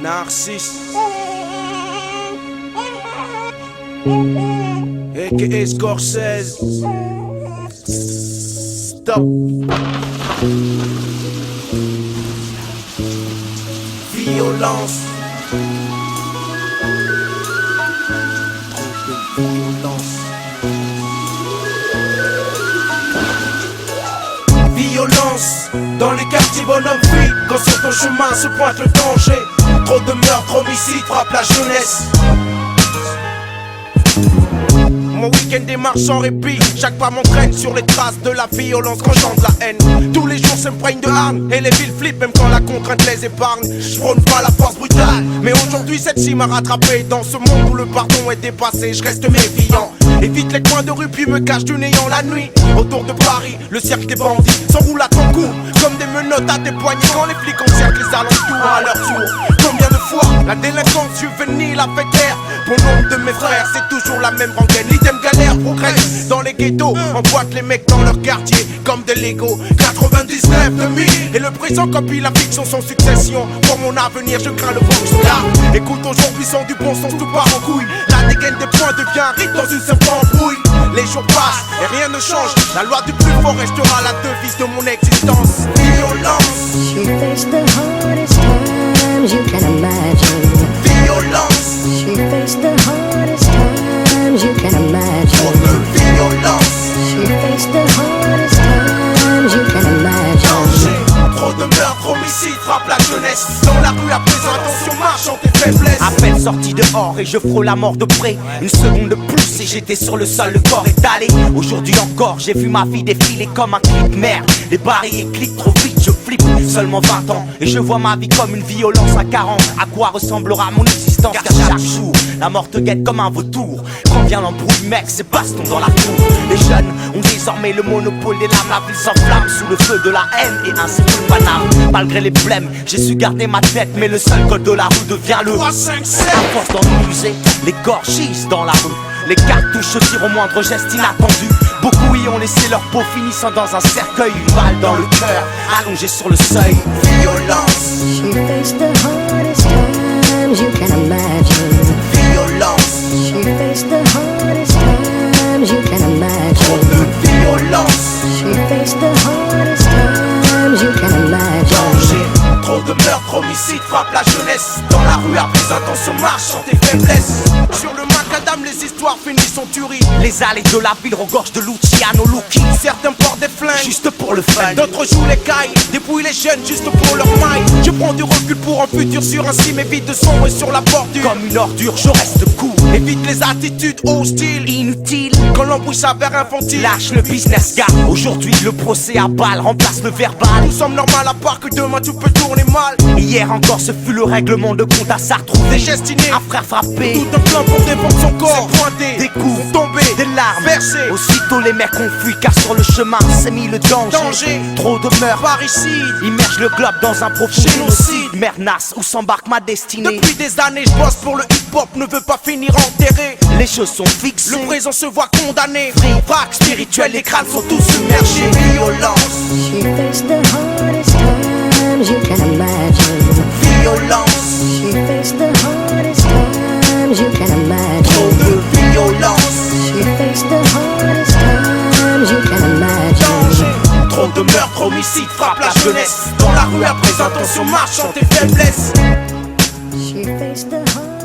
Narcisse a.k.a. Scorsese. Stop. Violence. Trop de violence. Violence dans les quartiers bonhomme fuit. Quand sur ton chemin se pointe le danger, trop de meurtres, homicides frappent la jeunesse. Mon week-end démarre sans répit. Chaque pas m'entraîne sur les traces de la violence quand j'entends la haine. Tous les jours s'imprègnent de armes et les villes flippent même quand la contrainte les épargne. Je prône pas la force brutale, mais aujourd'hui celle-ci m'a rattrapé. Dans ce monde où le pardon est dépassé, je reste méfiant. Évite les coins de rue puis me cache du néant la nuit. Autour de Paris, le cercle des bandits s'enroule à ton cou comme des menottes à tes poignets quand les flics encerclent les alentours à leur tour. Combien de fois la délinquance juvénile a fait guerre. Pour nombre de mes frères, c'est toujours la même rengaine. L'idem galère progresse dans les ghettos. Emboîte les mecs dans leur quartier comme des Lego. 99, 2000 et le présent copie la fiction sans succession. Pour mon avenir, je crains le rockstar. Écoute, aujourd'hui sans du bon sens, tout part en couille. La dégaine des points devient un rythme dans une simple embrouille. Les jours passent et rien ne change. La loi du plus fort restera la devise de mon existence. Violence. She faced the hardest times you can imagine. Violence. She faced the hardest times you can imagine. Trop de violence. She faced the hardest times you can imagine. Danger. Trop de meurtres, homicides frappent la jeunesse. Dans la rue à présent, attention, marche en tes faiblesses. À peine sorti dehors et je frôle la mort de près. Une seconde de plus et j'étais sur le sol, le corps étalé. Aujourd'hui encore, j'ai vu ma vie défiler comme un clip. Merde, les barils cliquent trop vite, je flippe. Seulement 20 ans et je vois ma vie comme une violence à 40. À quoi ressemblera mon existence? Car chaque jour, la mort te guette comme un vautour. Quand vient l'embrouille, mec, c'est baston dans la cour. Les jeunes ont désormais le monopole des larmes. La ville s'enflamme sous le feu de la haine et ainsi tout le paname. Malgré les blèmes, j'ai su garder ma tête. Mais le seul code de la rue devient le 3, 5, 7. à force d'en user, les corps gisent dans la rue. Les cartouches tirent au moindre geste inattendu. Beaucoup y ont laissé leur peau finissant dans un cercueil. Une balle dans le cœur, allongé sur le seuil. Violence. She faced the hardest times you can imagine. Violence. She faced the hardest times you can Trop imagine. de violence. She faced the hardest times you can imagine. Danger. Trop de meurtres, homicides frappent la jeunesse. Dans la rue à présent, attention, marche sur tes faiblesses. Sur le macadam, les histoires finissent en tuerie. Les allées de la ville regorgent de l'outil à nos lookies. Certains portent des flingues Juste pour le fun. d'autres jouent les cailles, dépouillent les jeunes juste pour leur maille. Je prends du recul pour un futur sûr, ainsi m'évite de sombrer sur la bordure. Comme une ordure, je reste cool. Évite les attitudes hostiles, Inutile, quand l'embrouille s'avère infantile. lâche le business gars. Aujourd'hui, le procès à balle remplace le verbal. Nous sommes normaux à part que demain tout peut tourner mal. Hier encore, ce fut le règlement de compte à Sartre. Des gestes innés, Un frère frappé, tout un plan pour défendre son corps. C'est pointé, des coups, tombés, des larmes versés. Aussitôt les mecs ont fui car sur le chemin s'est mis le danger. Danger. Trop de meurtres Parricide, immerge le globe dans un profond Génocide. génocide. Mernace, où s'embarque ma destinée. depuis des années je bosse pour le hip-hop, ne veut pas finir enterré. Les choses sont fixées. Le présent se voit condamné. Frac spirituel, les crânes sont tous submergés. Violence, She faced the hardest times you can imagine. violence, She faced the hardest times you can trop imagine. de violence. She faced the hardest times you can imagine. Danger. Trop de meurtres, homicides frappent la jeunesse. Dans la rue à présent, attention, marche en tes faiblesses. She faced the hardest